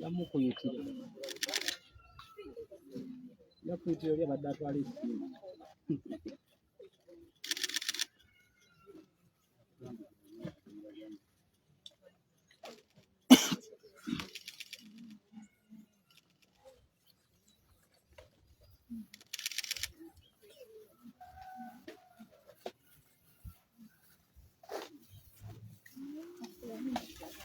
yamukuyitira yakuyitira oli abadde atwala essimu.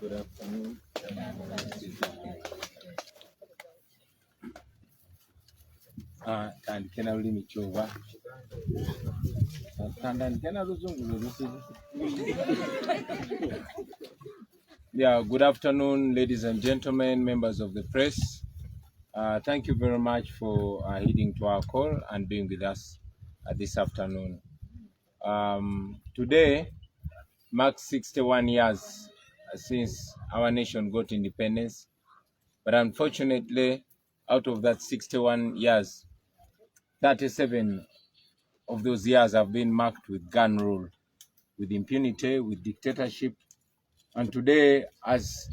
Good afternoon. And can I limit your work? Yeah, good afternoon, ladies and gentlemen, members of the press. Thank you very much for heeding to our call and being with us this afternoon. Today marks 61 years since our nation got independence, but unfortunately, out of that 61 years, 37 of those years have been marked with gun rule, with impunity, with dictatorship. And today, as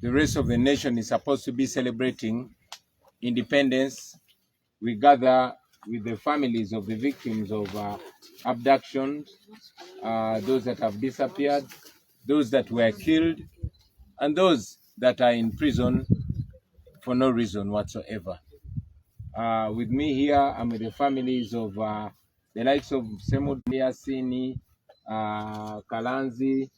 the rest of the nation is supposed to be celebrating independence, we gather with the families of the victims of abductions, those that have disappeared, those that were killed, and those that are in prison for no reason whatsoever. With me here, I'm with the families of the likes of Semud Sini, Kalanzi,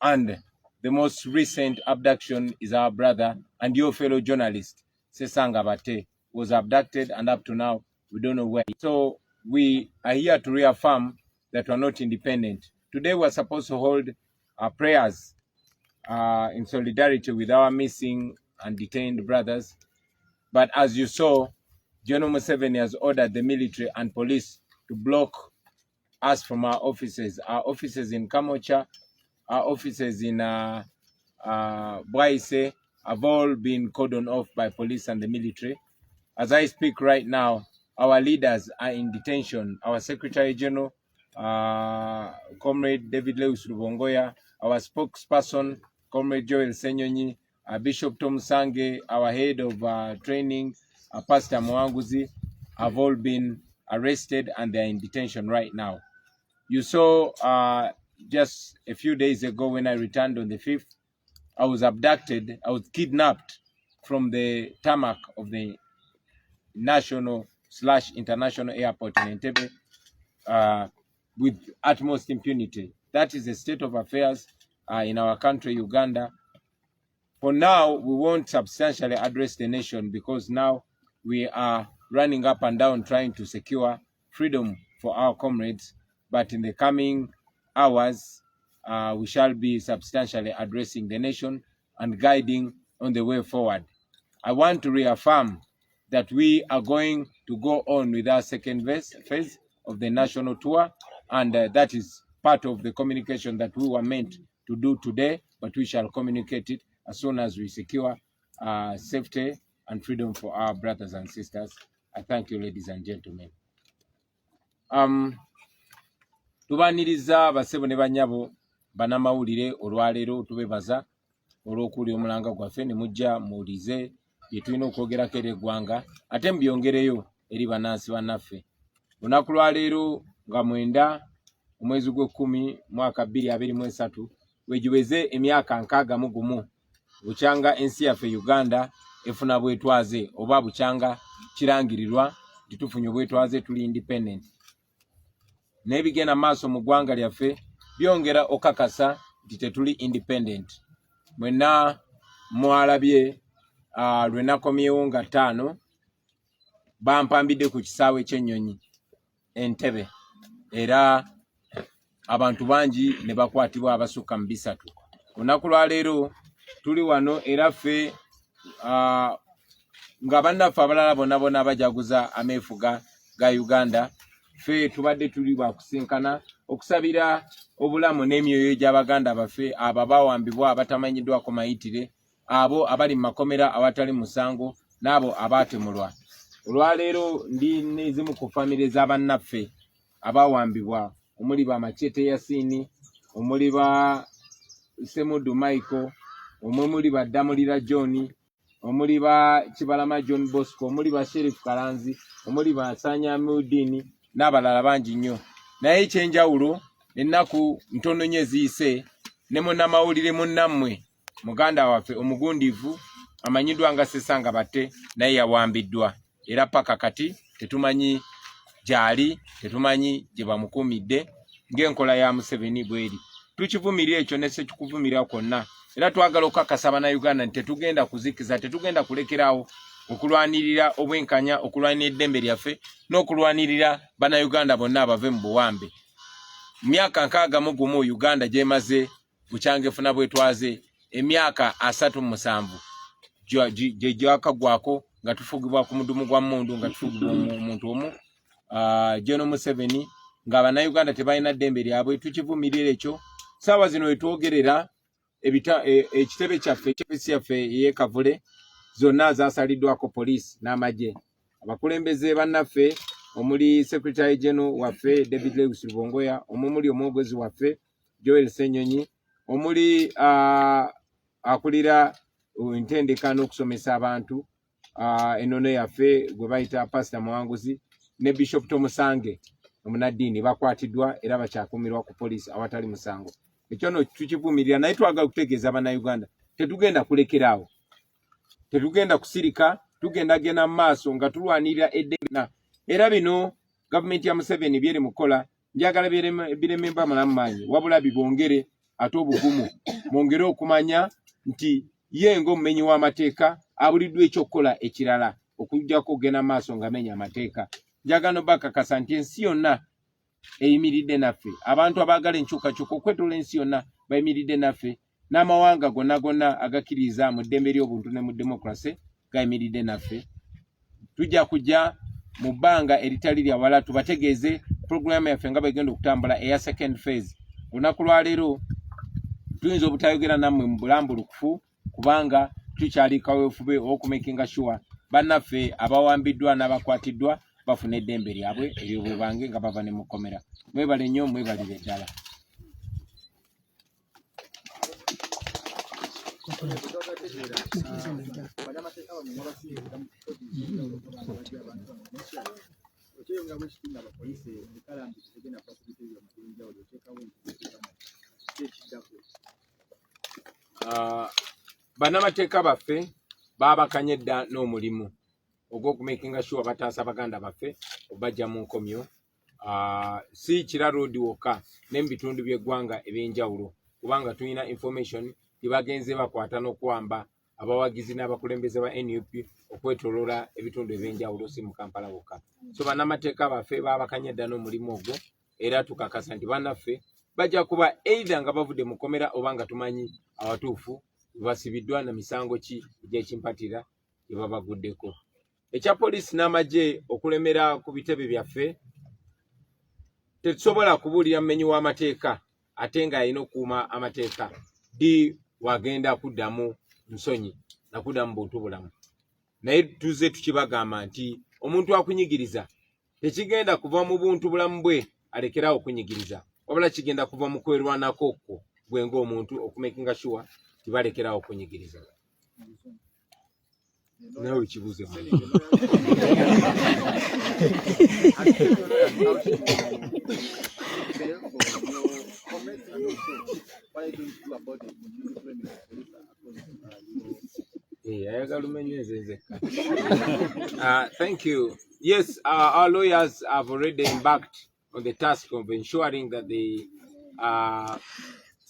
and the most recent abduction is our brother and your fellow journalist, Sesanga Bate, was abducted, and up to now, we don't know where. So we are here to reaffirm that we're not independent. Today, we're supposed to hold our prayers in solidarity with our missing and detained brothers. But as you saw, General Museveni has ordered the military and police to block us from our offices. Our offices in Kamocha, our offices in Bwaise have all been cordoned off by police and the military. As I speak right now, our leaders are in detention. Our Secretary General, Comrade David Lewis Rubongoya, our spokesperson, Comrade Joel Senyonyi, Bishop Tom Sange, our head of training, Pastor Mwanguzi, have all been arrested and they're in detention right now. You saw just a few days ago when I returned on the 5th, I was abducted, I was kidnapped from the tarmac of the national/international airport in Entebbe with utmost impunity. That is the state of affairs in our country, Uganda. For now, we won't substantially address the nation because now we are running up and down trying to secure freedom for our comrades. But in the coming hours, we shall be substantially addressing the nation and guiding on the way forward. I want to reaffirm that we are going to go on with our second phase of the national tour, and that is part of the communication that we were meant to do today, but we shall communicate it as soon as we secure safety and freedom for our brothers and sisters. I thank you, ladies and gentlemen. Tubaniriza basebo ne banyabo banamawulire olwaleero tubebaza olw'okuli omulanga gwaffe ne mujja muwulize bye tulina okwogerako eri eggwanga ate mubyongereyo eri bannansi bannaffe. Lunaku lwaleero nga 9 omwezi gw'Ekkumi mwaka 2023 wegiweze emyaka 61 bukyanga ensi yaffe Uganda efuna bwetwaze oba bukyanga kirangirirwa nti tufunye bwetwaze tuli independent. Nebigenda maaso mu ggwanga lyaffe byongera okakasa nti tetuli independent. Mwenna mwalabye lwe nakomyewo nga 5 bampambidde ku kisaawe ky'ennyonyi Entebbe era abantu bangi ne bakwatibwa abasukka mu 3. Olunaku lwaleero tuli wano era ffe nga bannaffe abalala bonna bajaguza ameefuga ga Uganda, ffe tubadde tuli bakusinkana okusabira obulamu n'emyoyo gy'Abaganda baffe abo bawambibwa abatamanyiddwako mayitire, abo abali mu makomera awatali musango, n'abo abaatemulwa. Olwaleero ndi n'ezimu ku famire z'abannaffe abawambibwa omuli ba Machete Yasini, omuli ba Semudu Michael, omwe muli Baddamulira John, omuli ba Kibalama John Bosco, omuli ba Sheriff Kalanzi, omuli ba Sanya Mudini n'abalala bangi nnyo. Naye ekyenjawulo ennaku ntono nnyo eziyise ne munnamawulire munnammwe muganda waffe omugundivu amanyiddwa nga Sesanga Batte naye yawambiddwa era paka kati tetumanyi gyali, tetumanyi gye bamukuumidde ng'enkola ya Museveni bweri. Tukivumirira ekyo ne sekikuvumirira kwonna era twagala okukakasa Bannayuganda nti tetugenda kuzikiza, tetugenda kulekerawo okulwanirira obwenkanya, okulwanirira eddembe lyaffe n'okulwanirira Bannayuganda bonna abave mu buwambe. Myaka 61 Uganda gyemaze bucyange funa bwetwaze emyaka 37 gye gyakagwako nga tufugibwa ku mudumu gwa mundu, nga tufugibwa omuntu omu General Museveni, nga Bannayuganda tebalina ddembe lyabwe. Tukivumirira ekyo. Saawa zino wetwogerera ekitebe kyaffe eky'offisi yaffe ey'Ekavule zonna zasaliddwako poliisi n'amagye. Abakulembeze bannaffe omuli Secretary General waffe David Lewis Lubongoya, omuli omwogezi waffe Joel Senyonyi, omuli akulira entendeka n'okusomesa abantu ennono yaffe gwe bayita Pastor Muwanguzi ne Bishop Tomusange omunaddiini bakwatiddwa era bakyakumirwa ku poliisi awatali musango. Ekyo no tukivumirira, naye twagala kutegeeza Bannayuganda tetugenda kulekeraawo, tetugenda kusirika, tugenda mu maaso nga tulwanirira eddembe. Era bino gavumenti ya Museveni byeri mukola njagala birememba malamu maanyi, wabula bibongere ate obugumu, mwongere okumanya nti ye ng'omumenyi w'amateeka abuliddwa ekyokukola ekirala okujjako okugenda maaso nga menya amateeka. Njagala bakakasa nti ensi yonna eyimiridde naffe, abantu abaagala enkyukakyuka okwetola ensi yonna bayimiridde naffe, n'amawanga gonna agakkiriza mu ddembe ly'obuntu ne mu demokrasi gayimiridde naffe. Tujja kujja mu bbanga eritali lya wala tubategeeze programu yaffe nga bagenda okutambula eya second phase. Olunaku lwa leero tuyinza obutayogera nammwe mu bulambulukufu kubanga tukyali kaweefube okumakinga sure bannaffe abawambiddwa n'abakwatiddwa bafuna eddembe lyabwe ery'obwebange nga bava ne mukomera. Mwebale nnyo, mwebalire ddala. Bannamateeka baffe baabakanye dda n'omulimu ogw'okumakinga sure bataasa baganda baffe obajja mu nkomyo. Si Kira Road wokka ne mu bitundu by'eggwanga eby'enjawulo, kubanga tulina information tibagenze bakwata n'okuwamba abawagizi n'abakulembeze ba NUP okwetoloola ebitundu eby'enjawulo, si mu Kampala wokka. So bannamateeka baffe baabakanye dda n'omulimu ogwo era tukakasa nti bannaffe bajja kuba either nga bavudde mu kkomera oba nga tumanyi awatuufu basibiddwa na misango ki egy'ekimpatira gye babaguddeko. Ekya poliisi n'amagye okulemera ku bitebe byaffe, tetusobola kubuulira mumenyi w'amateeka ate ng'alina okukuuma amateeka di wagenda kuddamu nsonyi na kuddamu buntu bulamu. Naye tuze tukibagamba nti omuntu akunyigiriza tekigenda kuva mu buntu bulamu bwe alekerawo okunyigiriza, wabula kigenda kuva mu kwerwanako okwo gwe ng'omuntu okumakinga sure tibalekerawo okunyigiriza. Nawe kibuuze mu thank you. Yes, our lawyers have already embarked on the task of ensuring that they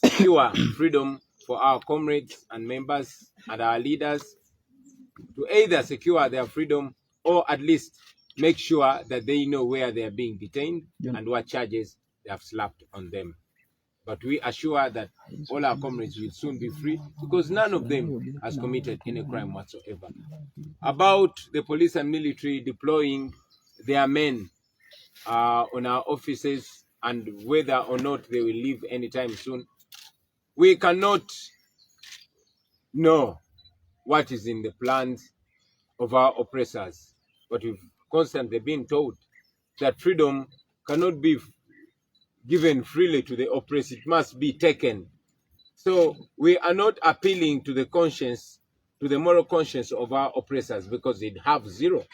secure freedom for our comrades and members and our leaders to either secure their freedom or at least make sure that they know where they are being detained and what charges they have slapped on them. But we assure that all our comrades will soon be free because none of them has committed any crime whatsoever. About the police and military deploying their men on our offices and whether or not they will leave anytime soon, we cannot know what is in the plans of our oppressors. But we've constantly been told that freedom cannot be given freely to the oppressed. It must be taken So we are not appealing to the conscience, to the moral conscience of our oppressors, because they have zero.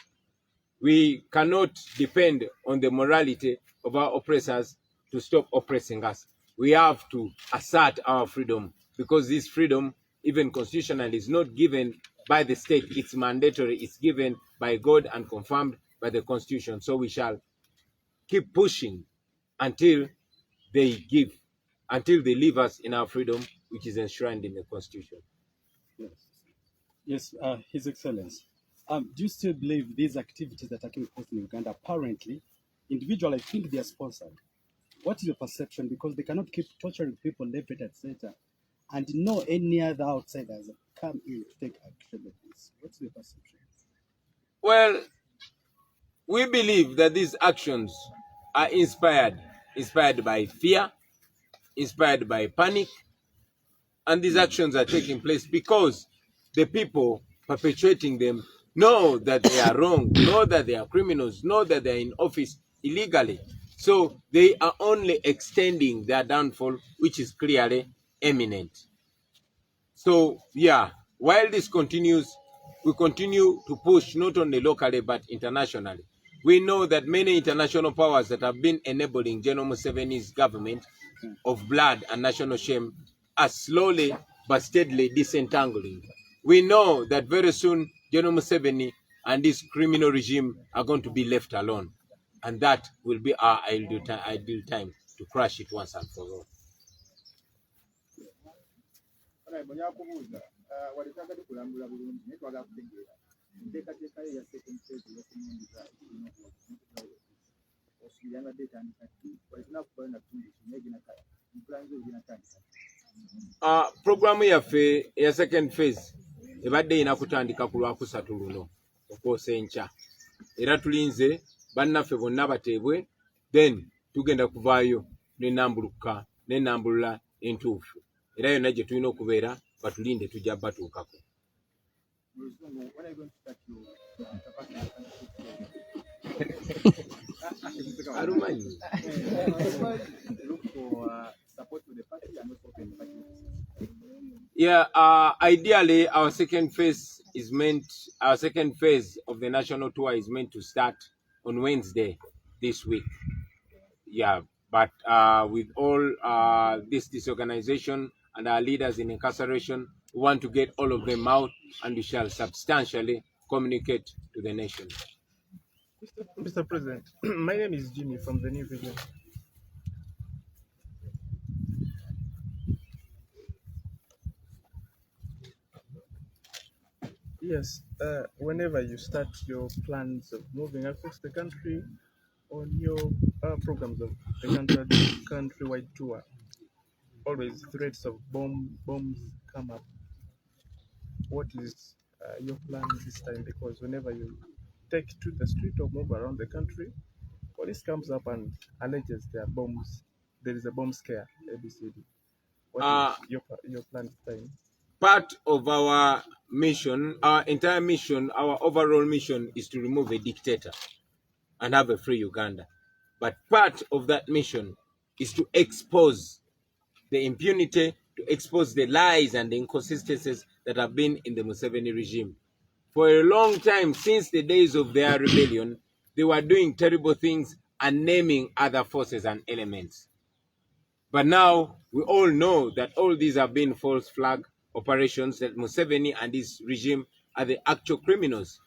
We cannot depend on the morality of our oppressors to stop oppressing us. We have to assert our freedom, because this freedom, even constitutionally, is not given by the state. It's mandatory. It's given by God and confirmed by the Constitution. So we shall keep pushing until they leave us in our freedom, which is enshrined in the Constitution. Yes, His Excellency. Do you still believe these activities that are taking place in Uganda, apparently, individually, I think they are sponsored? What is your perception? Because they cannot keep torturing people left, right, etc., and no any other outsiders come in to take action like this. What's your perception? Well, we believe that these actions are inspired by fear, inspired by panic, and these actions are taking place because the people perpetuating them know that they are wrong, know that they are criminals, know that they are in office illegally. So they are only extending their downfall, which is clearly imminent. So yeah, while this continues, we continue to push not only locally but internationally. We know that many international powers that have been enabling General Museveni's government of blood and national shame are slowly but steadily disentangling. We know that very soon General Museveni and this criminal regime are going to be left alone. And that will be our ideal time to crush it once and for all. Programu yaffe ya second phase ebadde inakutandika ku Lwakusatu luno okwosa enkya, era tulinze bannaffe bonna bateebwe, then tugenda kuvaayo n'ennambulula entuufu, era yonna gye tulina okubeera batulinde tujja batuukako. Alumanyi. Yeah, ideally our second phase of the national tour is meant to start on Wednesday this week. Yeah, but with all this disorganization and our leaders in incarceration, we want to get all of them out, and we shall substantially communicate to the nation. Mr. President, my name is Jimmy from the New Vision. Yes, whenever you start your plans of moving across the country on your programs of the countrywide tour, always threats of bombs come up. What is your plan this time? Because whenever you take to the street or move around the country, police comes up and alleges there are bombs. There is a bomb scare. ABCD. What is your plan this time? Part of our mission, our entire mission, our overall mission is to remove a dictator and have a free Uganda. But part of that mission is to expose the impunity, to expose the lies and the inconsistencies that have been in the Museveni regime. For a long time, since the days of their rebellion, they were doing terrible things and naming other forces and elements. But now we all know that all these have been false flag operations, that Museveni and his regime are the actual criminals.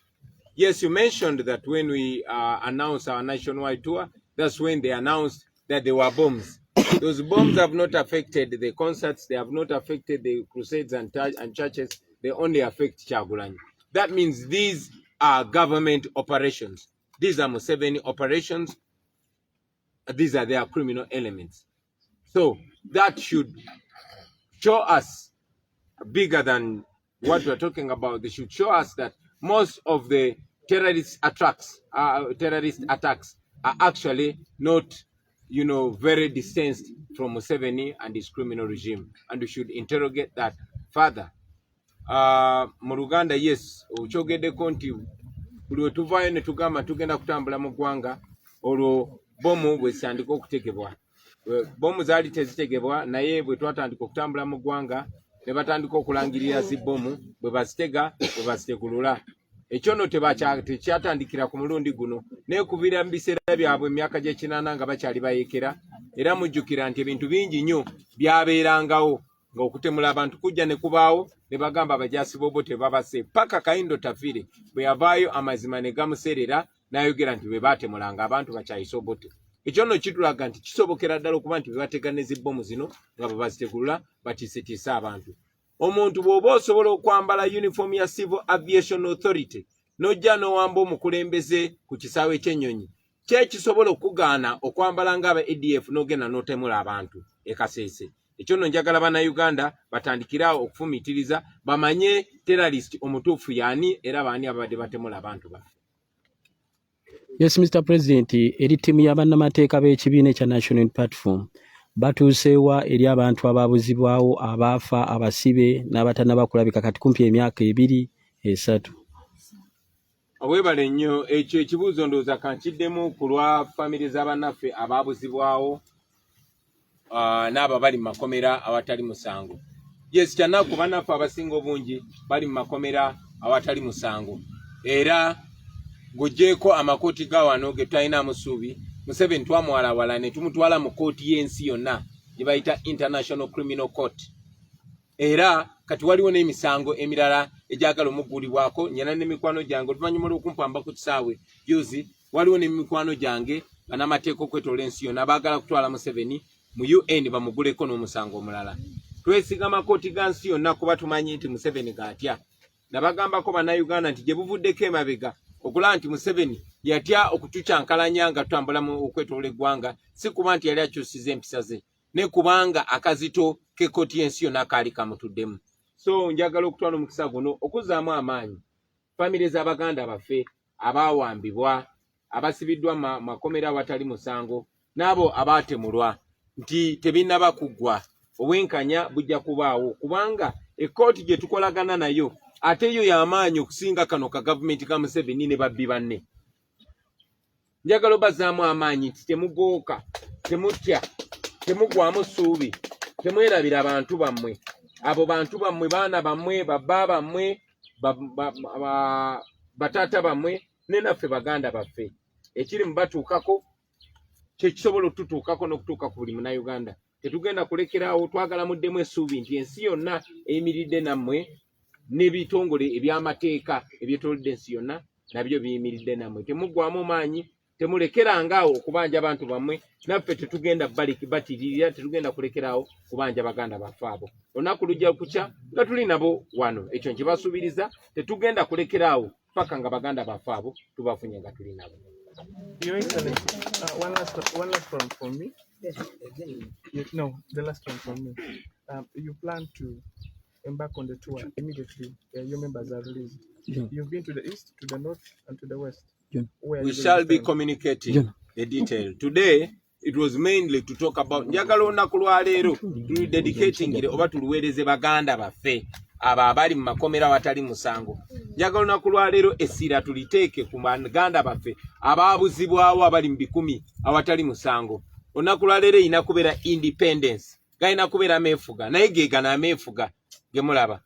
Yes, you mentioned that when we announced our nationwide tour, that's when they announced that there were bombs. Those bombs have not affected the concerts, they have not affected the crusades and churches, they only affect Kyagulanyi. That means these are government operations. These are Museveni operations. These are their criminal elements. So that should show us, bigger than what we're talking about, they should show us that most of the terrorist attacks are actually not, very distanced from Museveni and his criminal regime. And we should interrogate that further. Mu Luganda, yes, okyogeddeko nti buli we tuvaayo ne tugamba tugenda kutambula mu ggwanga olwo bomu bwesandika okutekebwa. Bomu zaali tezitegebwa naye bwe twatandika okutambula mu ggwanga ne batandika okulangirira zibbomu bwe bazitega bwe bazitekulula. Ekyo no tekyatandikira ku mulundi guno neekubira mu biseera byabwe emyaka gy'ekinaana nga bakyali bayeekera, era mujjukira nti ebintu bingi nnyo byabeerangawo ng'okutemula abantu kujja ne kubaawo ne bagamba abajaasi b'obo tebabase. Paka Kayindo Tafire bwe yavaayo amazima ne gamuserera n'ayogera nti bwe baatemulanga abantu bakyayise obote. Ekyo nno kitulaga nti kisobokera ddala okuba nti bwe batega ne zibbomu zino nga bwe bazitekulula batiisetiise abantu. Omuntu bw'oba osobola okwambala uniform ya Civil Aviation Authority n'ojja n'owamba omukulembeze ku kisaawe ky'ennyonyi, kisobola okugaana okwambala ng'aba ADF n'ogenda n'otemula abantu e Kasese. Ekyo nno njagala bannayuganda batandikirawo okufumiitiriza bamanye terrorist omutuufu y'ani era baani ababadde batemula abantu baffe. Yes, Mr. President, eri ttiimu y'abannamateeka b'ekibiina ekya National Platform batuuseewa eri abantu abaabuzibwawo, abaafa, abasibe n'abatannaba kulabika kati kumpi emyaka 2-3. Weebale nnyo, ekyo ekibuuzo ndowooza kankiddemu ku lwa famire z'abannaffe abaabuzibwawo n'abo bali mu makomera awatali musango. Yes, kyanaku bannaffe abasinga obungi bali mu makomera awatali musango. Era ng'oggyeko amakooti ga wano ge tutalinamu ssuubi, Museveni twamwalawala ne tumutwala mu kooti y'ensi yonna gye bayita International Criminal Court. Era kati waliwo n'emisango emirala egyagala omuggulibwako. Nyina n'emikwano gyange oluvannyuma lw'okumpamba ku kisaawe juzi, waliwo n'emikwano gyange bannamateeka okwetoola ensi yonna baagala kutwala Museveni mu UN bamuguleko n'omusango omulala. Twesiga amakooti ga nsi yonna kuba tumanyi nti Museveni gaatya. Nabagambako bannayuganda nti gye buvuddeko emabega okulaba nti Museveni yatya okutucyankalanya nga tutambula mu okwetoola eggwanga, si kuba nti yali akyusiza empisa ze, ne kubanga akazito k'ekkooti y'ensi yonna kaali kamutuddemu. So njagala okutwala omukisa guno okuzzaamu amaanyi famire z'Abaganda baffe abaawambibwa, abasibiddwa makomera awatali musango, n'abo abaatemulwa nti tebinnaba kuggwa. Obwenkanya bujja kubaawo kubanga ekkooti gye tukolagana nayo ate yo y'amaanyi okusinga kano ka gavumenti ka Museveni ne babbi banne. Njagala obazzaamu amaanyi nti temugooka, temutya, temugwamu ssuubi, temwerabira abantu bammwe. Abo bantu bammwe, baana bammwe, babba bammwe, bataata bammwe, ne naffe Baganda baffe. Ekiri mu batuukako kye kisobola otutuukako n'okutuuka ku buli Munnayuganda. Tetugenda kulekeraawo, twagala muddemu essuubi nti ensi yonna eyimiridde nammwe n'ebitongole eby'amateeka ebyetoolodde ensi yonna nabyo biyimiridde nammwe. Temuggwamu maanyi, temulekerangaawo okubanja abantu bammwe, naffe tetugenda batiririra, tetugenda kulekeraawo kubanja Baganda baffe abo. Olunaku lujja kukya nga tuli nabo wano, ekyo nkibasuubiriza, tetugenda kulekeraawo paka nga Baganda baffe abo tubafunye nga tuli nabo. Your Excellency, one last one from me. No, the last one from me. You plan to embark on the tour immediately your members are released. You've been to the east, to the north, and to the west. We shall be communicating the detail. Today, it was mainly to talk about njagala olunaku lwa leero tuli dedicating oba tuluweereze Baganda baffe abo abali mu makomera awatali musango. Njagala olunaku lwa leero essira tuliteeke ku Baganda baffe abaabuzibwawo abali mu 10 awatali musango. Olunaku lwa leero erina kubeera independence, galina kubeera meefuga, naye geegana ameefuga ge mulaba.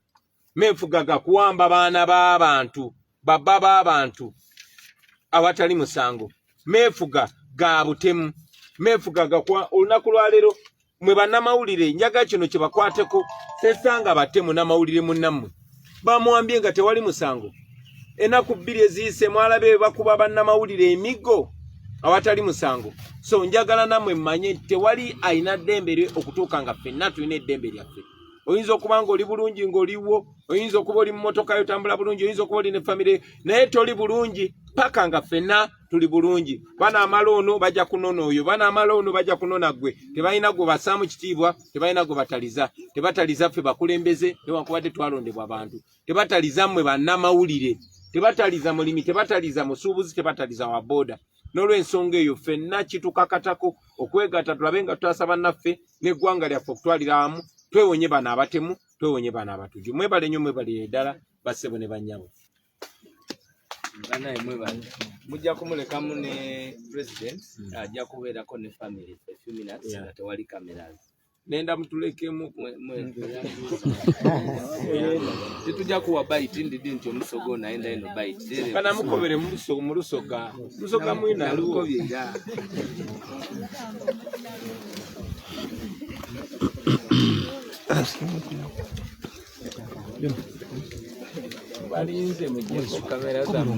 Meefuga ga kuwamba baana b'abantu, babba b'abantu awatali musango. Meefuga ga butemu, meefuga ga kwa olunaku lwa leero mwe bannamawulire njaga kino kye bakwateko sesanga batemu n'amawulire munnammwe bamwambye nga tewali musango. Ennaku 2 eziyise mwalabe bakuba bannamawulire emiggo awatali musango. So njagala nammwe mmanye tewali ayina ddembe okutuuka nga ffenna tulina eddembe lyaffe. Oyinza okuba ng'oli bulungi ng'oliwo, oyinza okuba oli mu mmotoka yotambula bulungi, oyinza okuba oli ne famire, naye toli bulungi paka nga ffenna tuli bulungi. Bana amala ono bajja kunona oyo, bana amala ono bajja kunona gwe. Tebalina gwe bassaamu kitiibwa, tebalina gwe bataliza. Tebataliza ffe bakulembeze newankubadde twalondebwa abantu. Tebataliza mmwe bannamawulire, tebataliza mulimi, tebataliza musuubuzi, tebataliza wa booda. N'olw'ensonga eyo ffenna kitukakatako okwegatta tulabe nga tutasa bannaffe n'eggwanga lyaffe okutwalira wamu. Twewonye bana abatemu, twewonye bana abatuju. Mwebale nnyo, mwebale ddala bassebo ne bannyabo. Banaye mwebale. mujja kumulekamu ne president ajja kubeerako ne family a few minutes nga tewali cameras nenda mutulekemu titujja kuwa bite ndidi nti omusogo naenda eno bite kana mukobere mu lusoga mwina lukobye ya balinze mujje ku kamera zammwe